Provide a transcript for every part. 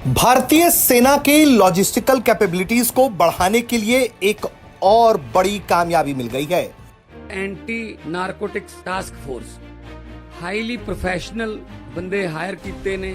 भारतीय सेना के लॉजिस्टिकल कैपेबिलिटीज को बढ़ाने के लिए एक और बड़ी कामयाबी मिल गई है। Anti narcotics task force highly professional बंदे हायर कीते ने,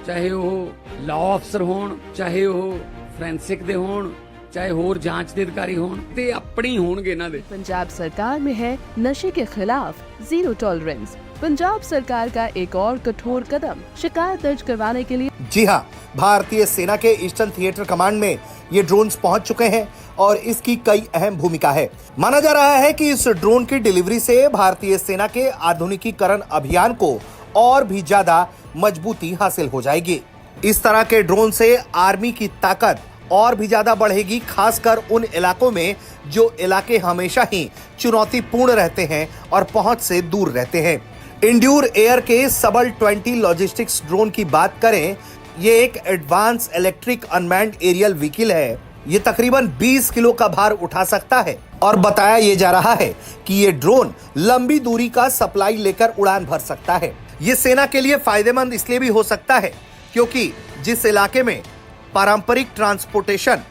चाहे वो लॉ अफसर होण, चाहे वो फोरेंसिक दे होण, चाहे होर जांच दे अधिकारी होण, ते अपनी होणगे इन्हां दे। पंजाब सरकार में है नशे के खिलाफ जीरो टॉलरेंस। पंजाब सरकार का एक और कठोर कदम शिकायत दर्ज करवाने के लिए। जी हां, भारतीय सेना के ईस्टर्न थिएटर कमांड में ये ड्रोन्स पहुंच चुके हैं और इसकी कई अहम भूमिका है। माना जा रहा है कि इस ड्रोन की डिलीवरी से भारतीय सेना के आधुनिकीकरण अभियान को और भी ज्यादा मजबूती हासिल हो जाएगी। इस तरह के ड्रोन से आर्मी की ताकत और भी ज्यादा बढ़ेगी, खासकर उन इलाकों में जो इलाके हमेशा ही चुनौतीपूर्ण रहते हैं और पहुंच से दूर रहते हैं। इंड्यूर एयर के सबल 20 लॉजिस्टिक्स ड्रोन की बात करें, ये एक advance electric unmanned aerial vehicle है। ये तकरीबन 20 किलो का भार उठा सकता है और बताया ये जा रहा है कि ये ड्रोन लंबी दूरी का सप्लाई लेकर उड़ान भर सकता है। ये सेना के लिए फायदेमंद इसलिए भी हो सकता है क्योंकि जिस इलाके में पारंपरिक ट्रांसपोर्टेशन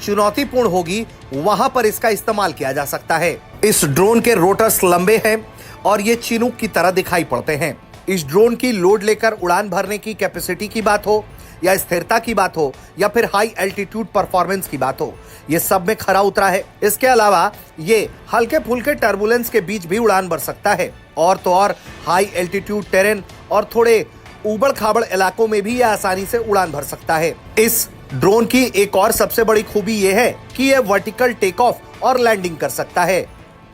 चुनौतीपूर्ण होगी, वहां पर इसका इस्तेमाल किया जा सकता है। इस ड्रोन के रोटर्स लंबे हैं और ये चिनूक की तरह दिखाई पड़ते हैं। इस ड्रोन की लोड लेकर उड़ान भरने की कैपेसिटी की बात हो या स्थिरता की बात हो या फिर हाई एल्टीट्यूड परफॉर्मेंस की बात हो, ये सब में खरा उतरा है। इसके अलावा ये हल्के फुल्के टर्बुलेंस के बीच भी उड़ान भर सकता है और तो और हाई एल्टीट्यूड टेरेन और थोड़े उबड़ खाबड़ इलाकों में भी यह आसानी से उड़ान भर सकता है। इस ड्रोन की एक और सबसे बड़ी खूबी यह है कि यह वर्टिकल टेक ऑफ और लैंडिंग कर सकता है,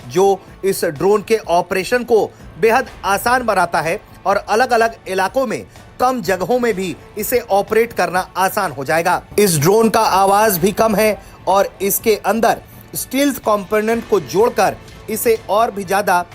जो इस ड्रोन के ऑपरेशन को बेहद आसान बनाता है और अलग अलग इलाकों में कम जगहों में भी इसे ऑपरेट करना आसान हो जाएगा। इस ड्रोन का आवाज भी कम है और इसके अंदर स्टील्थ कंपोनेंट को जोड़कर इसे और भी ज्यादा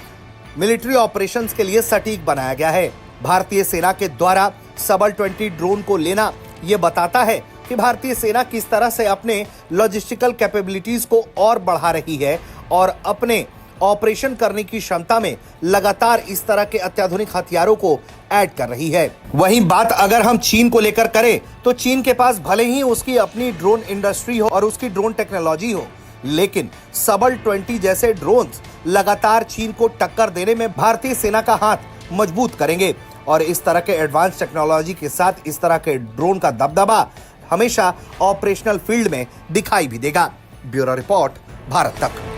मिलिट्री ऑपरेशंस के लिए सटीक बनाया गया है। भारतीय सेना के द्वारा सबल 20 ड्रोन को लेना यह बताता है कि भारतीय सेना किस तरह से अपने लॉजिस्टिकल कैपेबिलिटीज को और बढ़ा रही है और अपने ऑपरेशन करने की क्षमता में लगातार इस तरह के अत्याधुनिक हथियारों को ऐड कर रही है। वहीं बात अगर हम चीन को लेकर करें तो चीन के पास भले ही उसकी अपनी ड्रोन इंडस्ट्री हो और उसकी ड्रोन टेक्नोलॉजी हो, लेकिन सबल 20 जैसे ड्रोन्स लगातार चीन को टक्कर देने में भारतीय सेना का हाथ मजबूत करेंगे और इस तरह के एडवांस टेक्नोलॉजी के साथ इस तरह के ड्रोन का दबदबा हमेशा ऑपरेशनल फील्ड में दिखाई भी देगा। ब्यूरो रिपोर्ट, भारत तक।